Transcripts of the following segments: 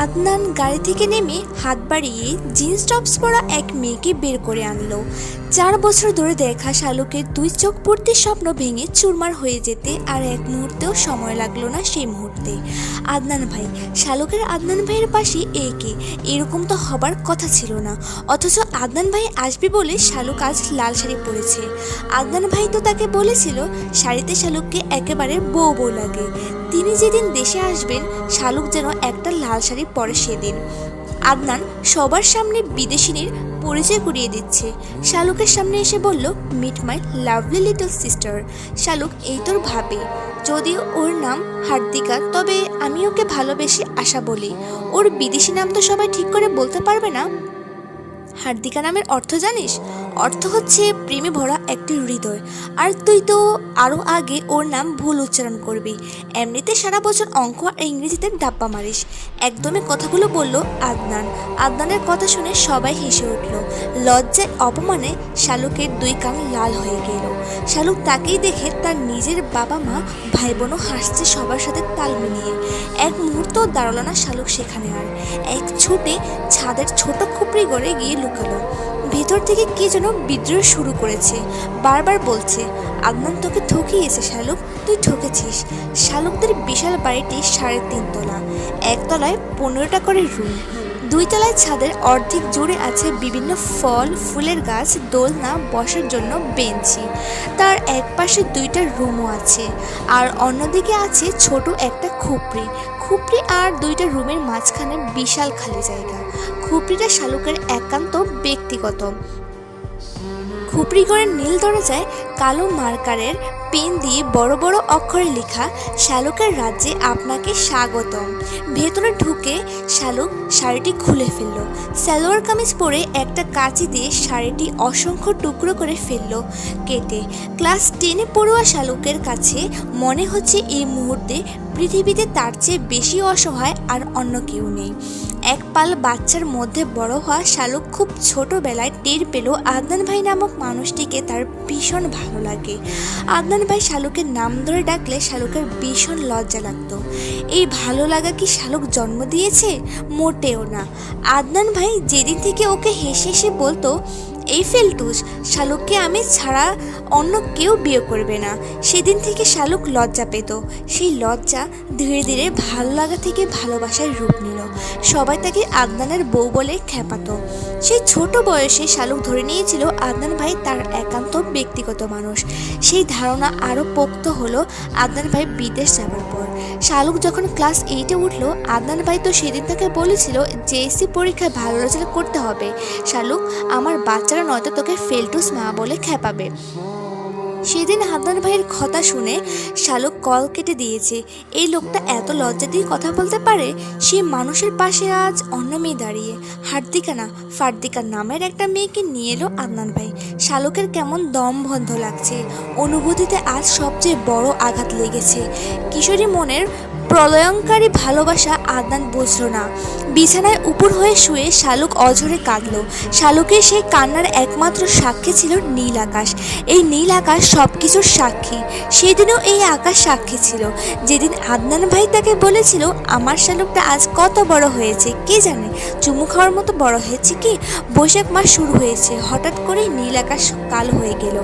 আদনান গাড়ি থেকে নেমে হাত বাড়িয়ে জিন্স টপস পরা এক মেয়েকে বের করে আনলো। 4 বছর ধরে দেখা শালুকের 2 চোখ পূর্তি স্বপ্ন ভেঙে চুরমার হয়ে যেতে আর এক মুহূর্তেও সময় লাগলো না। সেই মুহূর্তে আদনান ভাই, শালুকের আদনান ভাইয়ের পাশে একে এরকম তো হবার কথা ছিল না, অথচ আদনান ভাই আসবে বলে শালুক আজ লাল শাড়ি পরেছে। আদনান ভাই তো তাকে বলেছিল শাড়িতে শালুককে একেবারে বউ বউ লাগে। তিনি যেদিন দেশে আসবেন শালুক যেন একটা লাল শাড়ি পরে সেদিন। আদনান সবার সামনে বিদেশিনীর পরিচয় করিয়ে দিচ্ছে। শালুকের সামনে এসে বলল, meet my lovely little sister. Shaluk এই তোর ভাবি, যদিও ওর নাম হার্দিকা, তবে আমি ওকে ভালোবেসে আশা বলি। ওর বিদেশি নাম তো সবাই ঠিক করে বলতে পারবে না। হার্দিকা নামের অর্থ জানিস? অর্থ হচ্ছে প্রেমে ভরা একটি হৃদয়। আর তুই তো আরও আগে ওর নাম ভুল উচ্চারণ করবি। এমনিতে সারা বছর অঙ্ক আর ইংরেজিতে ডাব্বা মারিস। একদমই কথাগুলো বলল আদনান। আদনানের কথা শুনে সবাই হেসে উঠল। লজ্জায় অপমানে শালুকের 2 কান লাল হয়ে গেল। শালুক তাকেই দেখে তার নিজের বাবা মা ভাই বোনও হাসছে সবার সাথে তাল মিলিয়ে। এক মুহূর্ত দাঁড়ালো না শালুক সেখানে। আর এক ছুটে ছাদের ছোট খুপড়ি গড়ে গিয়ে লুকালো। ভেতর থেকে কে যেন বিদ্রোহ শুরু করেছে, বারবার বলছে, আদনান তোকে ঠকিয়েছে শালুক, তুই ঠকেছিস। শালুকদের বিশাল বাড়িটি 3.5 তলা, একতলায় 15টা করে রুম। 2 তলায় ছাদের অর্ধেক জুড়ে আছে বিভিন্ন ফল ফুলের গাছ, দোলনা, বসার জন্য বেঞ্চি। তার এক পাশে 2টা রুমও আছে, আর অন্যদিকে আছে ছোট একটা খুপড়ি। আর 2টা রুমের মাঝখানে বিশাল খালি জায়গা। খুপড়িটা শালুকের একান্ত ব্যক্তিগত। খুপড়িঘরের নীল দরজায় কালো মার্কারের পেন দিয়ে বড় বড় অক্ষরে লেখা, শালুকের রাজ্যে আপনাকে স্বাগতম। ভেতরে ঢুকে শালুক শাড়িটি খুলে ফেলল। সালোয়ার কামিজ পরে একটা কাঁচি দিয়ে শাড়িটি অসংখ্য টুকরো করে ফেলল কেটে। ক্লাস 10-এ পড়ুয়া শালুকের কাছে মনে হচ্ছে এই মুহূর্তে পৃথিবীতে তার চেয়ে বেশি অসহায় আর অন্য কেউ নেই। এক পাল বাচ্চার মধ্যে বড় হওয়া শালুক খুব ছোটবেলায় টের পেল আদনান ভাই নামক মানুষটিকে তার ভীষণ ভালো লাগে। আদনান ভাই শালুকের নাম ধরে ডাকলে শালুকের ভীষণ লজ্জা লাগতো। এই ভালো লাগা কি শালুক জন্ম দিয়েছে? মোটেও না। আদনান ভাই যেদিন থেকে ওকে হেসে হেসে বলতো, এই ফেলটুস, শালুককে আমি ছাড়া অন্য কেউ বিয়ে করবে না, সেদিন থেকে শালুক লজ্জা পেত। সেই লজ্জা ধীরে ধীরে ভালো লাগা থেকে ভালোবাসার রূপ নিল। সবাই তাকে আদনানের বউ বলে খ্যাপাতো। সেই ছোট বয়সে শালুক ধরে নিয়েছিল আদনান ভাই তার একান্ত ব্যক্তিগত মানুষ। সেই ধারণা আরও পোক্ত হলো আদনান ভাই বিদেশ যাবার পর। শালুক যখন ক্লাস 8-এ উঠলো, আদনান ভাই তো সেদিন তাকে বলেছিল জেএসসি পরীক্ষায় ভালো রেজাল্ট করতে হবে। শালুক, আমার বাচ্চারা নয়তো তোকে ফেলটুস মা বলে খ্যাপাবে। সেদিন আদনান ভাইয়ের কথা শুনে শালুক কল কেটে দিয়েছে। এই লোকটা এত লজ্জা দিয়ে কথা বলতে পারে। সেই মানুষের পাশে আজ অন্য মেয়ে দাঁড়িয়ে। হার্দিকা না, ফার্দিকা নামের একটা মেয়েকে নিয়ে এলো আদনান ভাই। শালুকের কেমন দম বন্ধ লাগছে। অনুভূতিতে আজ সবচেয়ে বড় আঘাত লেগেছে। কিশোরী মনের প্রলয়ঙ্কারী ভালোবাসা আদনান বুঝল না। বিছানায় উপর হয়ে শুয়ে শালুক অঝরে কাঁদল। শালুকের সেই কান্নার একমাত্র সাক্ষী ছিল নীল আকাশ। এই নীল আকাশ সব কিছুর সাক্ষী। সেদিনও এই আকাশ সাক্ষী ছিল, যেদিন আদনান ভাই তাকে বলেছিল, আমার শালুকটা আজ কত বড় হয়েছে কে জানে, চুমু খাওয়ার মতো বড় হয়েছে কি। বৈশাখ মাস শুরু হয়েছে, হঠাৎ করেই নীল আকাশ কালো হয়ে গেল।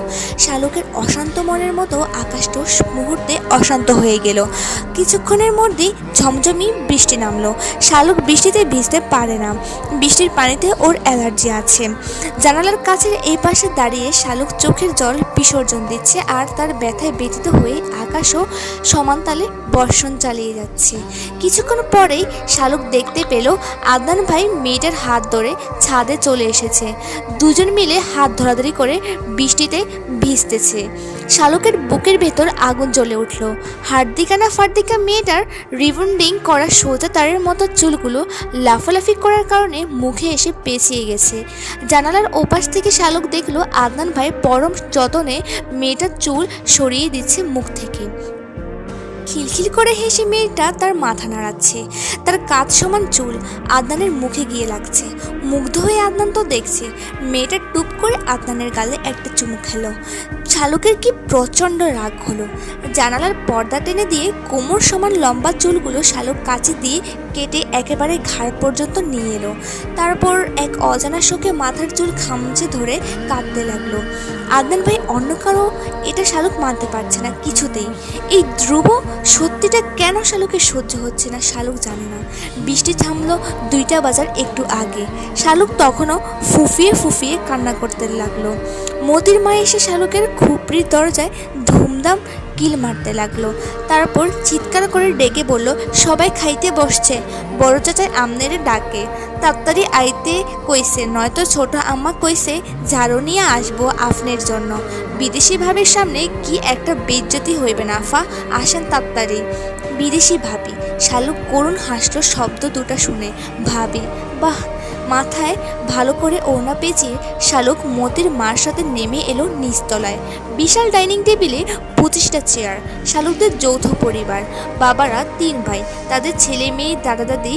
শালুকের অশান্ত মনের মতো আকাশটাও মুহূর্তে অশান্ত হয়ে গেল। কিছুক্ষণের মধ্যেই ঝমঝমি বৃষ্টি নামলো। শালুক বৃষ্টিতে ভিজতে পারে না, বৃষ্টির পানিতে ওর অ্যালার্জি আছে। জানালার কাছের এই পাশে দাঁড়িয়ে শালুক চোখের জল বিসর্জন দিচ্ছে, আর তার ব্যথায় ব্যথিত হয়ে আকাশও সমানতালে বর্ষণ চালিয়ে যাচ্ছে। কিছুক্ষণ পরেই শালুক দেখতে পেল আদনান ভাই মেয়েটার হাত ধরে ছাদে চলে এসেছে। দুজন মিলে হাত ধরাধরি করে বৃষ্টিতে ভিজতেছে। শালুকের বুকের ভেতর আগুন জ্বলে উঠল। হার্দিকা না ফার্দিকা মেয়েটার রিবন্ডিং করা সোজা তারের মতো চুলগুলো লাফালাফি করার কারণে মুখে এসে পেঁচিয়ে গেছে। জানালার ওপাশ থেকে শালুক দেখল আদনান ভাই পরম যতনে মেয়েটার চুল সরিয়ে দিচ্ছে মুখ থেকে। খিলখিল করে হেসে মেয়েটা তার মাথা নাড়াচ্ছে। তার কাঁধ সমান চুল আদনানের মুখে গিয়ে লাগছে। মুগ্ধ হয়ে আদনান তো দেখছে। মেয়েটা টুপ করে আদনানের গালে একটা চুমু খেলো। শালুকের কি প্রচণ্ড রাগ হলো। জানালার পর্দা টেনে দিয়ে কোমর সমান লম্বা চুলগুলো শালুক কাঁচি দিয়ে কেটে একেবারে ঘাড় পর্যন্ত নিয়ে এলো। তারপর এক অজানা শোকে মাথার চুল খামচে ধরে কাঁদতে লাগলো। আদনান ভাই অন্য কারো এটা শালুক মানতে পারছে না কিছুতেই। এই ধ্রুব সত্যিটা কেন শালুকের সহ্য হচ্ছে না শালুক জানে না। বৃষ্টি থামলো 2টা বাজার একটু আগে। শালুক তখনও ফুফিয়ে ফুফিয়ে কান্না করতে লাগলো। মতির মা এসে শালুকের খুপড়ির দরজায় ধুমধাম কিল মারতে লাগলো। তারপর চিৎকার করে ডেকে বলল, সবাই খাইতে বসছে, বড় চাচায় আমনেরে ডাকে, তাড়াতাড়ি আইতে কইছে, নয়তো ছোট আম্মা কইছে ঝাড়ু নিয়ে আসবো আপনার জন্য। বিদেশি ভাবির সামনে কি একটা বেইজ্জতি হইবে না আফা, আসেন তাড়াতাড়ি। বিদেশি ভাবি? শালুক করুণ হাসলো শব্দ দুটা শুনে। ভাবি? বাহ! মাথায় ভালো করে ওড়না পেঁচিয়ে শালুক মতির মার সাথে নেমে এলো নিচতলায়। বিশাল ডাইনিং টেবিলে 25টা চেয়ার। শালুকদের যৌথ পরিবার, বাবারা 3 ভাই, তাদের ছেলে মেয়ে, দাদা দাদি,